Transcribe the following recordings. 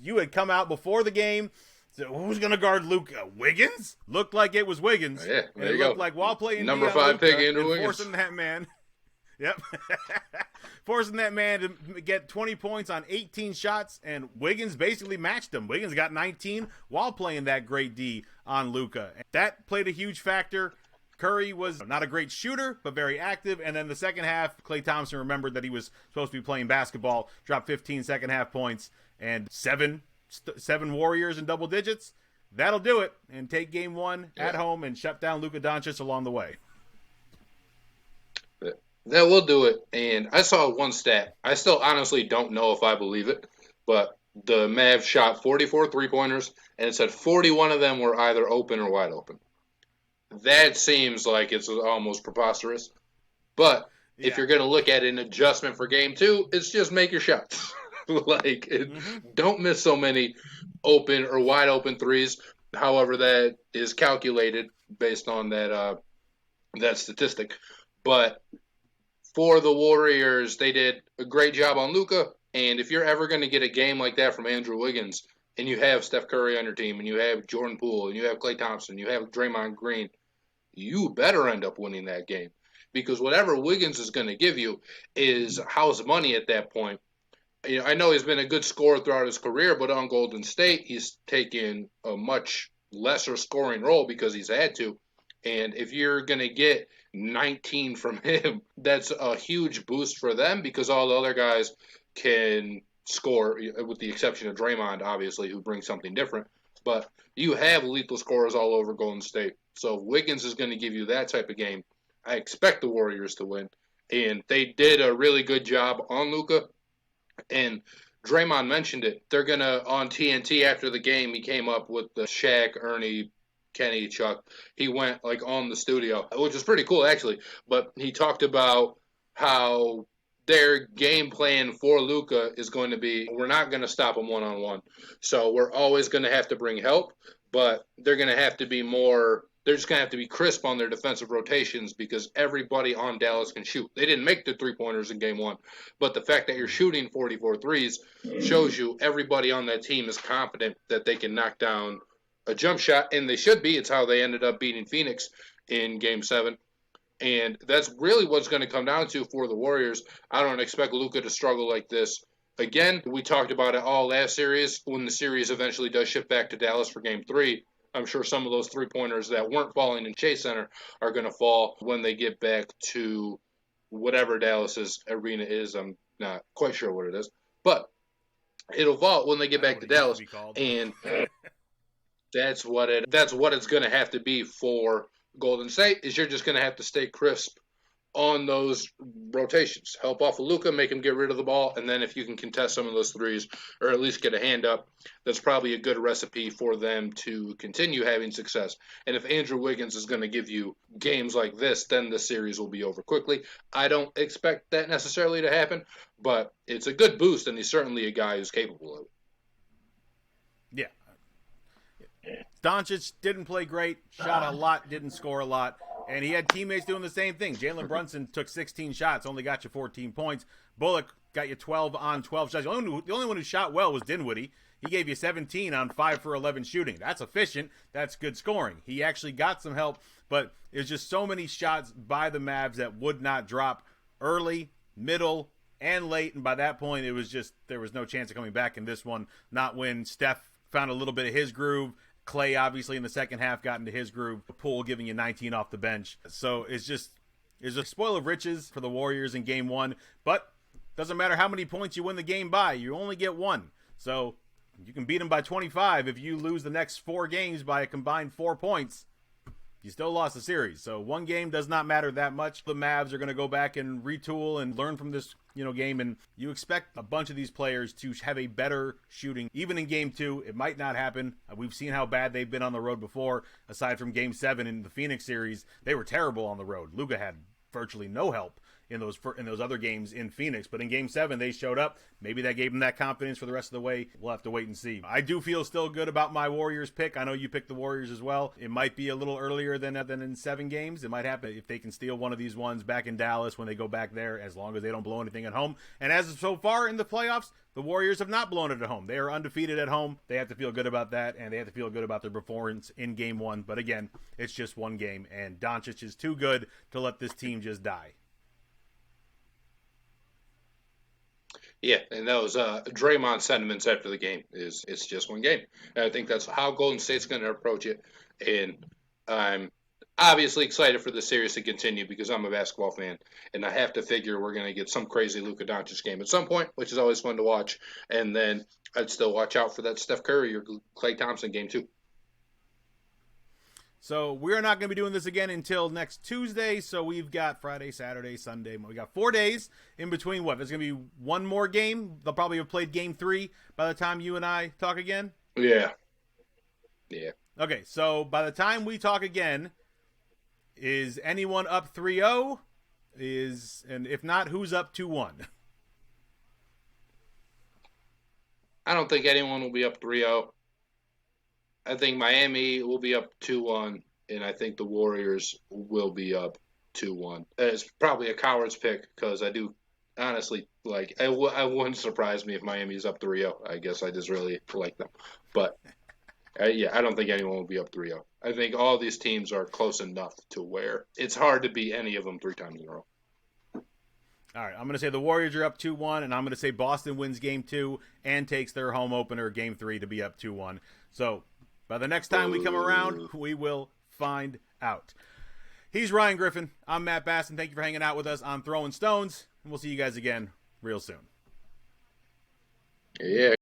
you had come out before the game, so who's going to guard Luka? Wiggins? Looked like it was Wiggins. Yeah, and it looked like while playing number 5 pick Andrew Wiggins. Forcing that man. Yep. Forcing that man to get 20 points on 18 shots, and Wiggins basically matched him. Wiggins got 19 while playing that great D on Luka. That played a huge factor. Curry was not a great shooter, but very active. And then the second half, Klay Thompson remembered that he was supposed to be playing basketball, dropped 15 second half points, and seven Warriors in double digits. That'll do it. And take game 1 at home and shut down Luka Doncic along the way. That will do it. And I saw one stat. I still honestly don't know if I believe it, but the Mavs shot 44 three-pointers, and it said 41 of them were either open or wide open. That seems like it's almost preposterous. But if you're going to look at an adjustment for game 2, it's just make your shots. Don't miss so many open or wide open threes. However, that is calculated based on that statistic. But for the Warriors, they did a great job on Luka. And if you're ever going to get a game like that from Andrew Wiggins, and you have Steph Curry on your team, and you have Jordan Poole, and you have Klay Thompson, you have Draymond Green, you better end up winning that game. Because whatever Wiggins is going to give you is house money at that point. You know, I know he's been a good scorer throughout his career, but on Golden State, he's taken a much lesser scoring role because he's had to. And if you're going to get 19 from him, that's a huge boost for them because all the other guys can score, with the exception of Draymond, obviously, who brings something different. But you have lethal scorers all over Golden State. So if Wiggins is going to give you that type of game, I expect the Warriors to win. And they did a really good job on Luka. And Draymond mentioned it. They're going to, on TNT after the game, he came up with the Shaq, Ernie, Kenny, Chuck. He went on the studio, which was pretty cool actually. But he talked about how their game plan for Luka is going to be, we're not going to stop him one-on-one. So we're always going to have to bring help, but they're going to have to be they're just going to have to be crisp on their defensive rotations because everybody on Dallas can shoot. They didn't make the three-pointers in game 1, but the fact that you're shooting 44 threes shows you everybody on that team is confident that they can knock down a jump shot, and they should be. It's how they ended up beating Phoenix in game 7. And that's really what's going to come down to for the Warriors. I don't expect Luka to struggle like this again. We talked about it all last series. When the series eventually does shift back to Dallas for game 3, I'm sure some of those three-pointers that weren't falling in Chase Center are going to fall when they get back to whatever Dallas's arena is. I'm not quite sure what it is. But it'll fall when they get back to Dallas. And that's what it's going to have to be for Golden State, is you're just going to have to stay crisp on those rotations. Help off of Luka, make him get rid of the ball, and then if you can contest some of those threes or at least get a hand up, that's probably a good recipe for them to continue having success. And if Andrew Wiggins is going to give you games like this, then the series will be over quickly. I don't expect that necessarily to happen, but it's a good boost, and he's certainly a guy who's capable of it. Yeah. Doncic didn't play great, shot a lot, didn't score a lot, and he had teammates doing the same thing. Jalen Brunson took 16 shots, only got you 14 points. Bullock got you 12 on 12 shots. The only one who shot well was Dinwiddie. He gave you 17 on 5 for 11 shooting. That's efficient. That's good scoring. He actually got some help, but there's just so many shots by the Mavs that would not drop early, middle, and late, and by that point, it was just there was no chance of coming back in this one, not when Steph found a little bit of his groove. Klay, obviously, in the second half got into his groove. Poole giving you 19 off the bench. So it's a spoil of riches for the Warriors in game 1. But doesn't matter how many points you win the game by. You only get 1. So you can beat them by 25. If you lose the next 4 games by a combined 4 points, you still lost the series. So one game does not matter that much. The Mavs are going to go back and retool and learn from this game, and you expect a bunch of these players to have a better shooting. Even in game 2, it might not happen. We've seen how bad they've been on the road before. Aside from game 7 in the Phoenix series, they were terrible on the road. Luka had virtually no help in those other games in Phoenix. But in Game 7, they showed up. Maybe that gave them that confidence for the rest of the way. We'll have to wait and see. I do feel still good about my Warriors pick. I know you picked the Warriors as well. It might be a little earlier than in 7 games. It might happen if they can steal one of these ones back in Dallas when they go back there, as long as they don't blow anything at home. And as of so far in the playoffs, the Warriors have not blown it at home. They are undefeated at home. They have to feel good about that, and they have to feel good about their performance in Game 1. But again, it's just one game, and Doncic is too good to let this team just die. Yeah, and those Draymond sentiments after the game it's just one game. And I think that's how Golden State's going to approach it. And I'm obviously excited for the series to continue because I'm a basketball fan, and I have to figure we're going to get some crazy Luka Doncic game at some point, which is always fun to watch. And then I'd still watch out for that Steph Curry or Klay Thompson game too. So we're not going to be doing this again until next Tuesday. So we've got Friday, Saturday, Sunday. We got 4 days in between. What? There's going to be one more game. They'll probably have played Game 3 by the time you and I talk again. Yeah. Okay, so by the time we talk again, is anyone up 3-0? And if not, who's up 2-1? I don't think anyone will be up 3-0. I think Miami will be up 2-1, and I think the Warriors will be up 2-1. It's probably a coward's pick because I do honestly I wouldn't surprise me if Miami's up 3-0. I guess I just really like them. But, I don't think anyone will be up 3-0. I think all these teams are close enough to where it's hard to beat any of them 3 times in a row. All right, I'm going to say the Warriors are up 2-1, and I'm going to say Boston wins Game 2 and takes their home opener, Game 3, to be up 2-1. So by the next time we come around, we will find out. He's Ryan Griffin. I'm Matt Basson. Thank you for hanging out with us on Throwing Stones, and we'll see you guys again real soon. Yeah.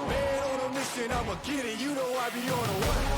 Man on a mission, I'ma get it. You know I be on a what?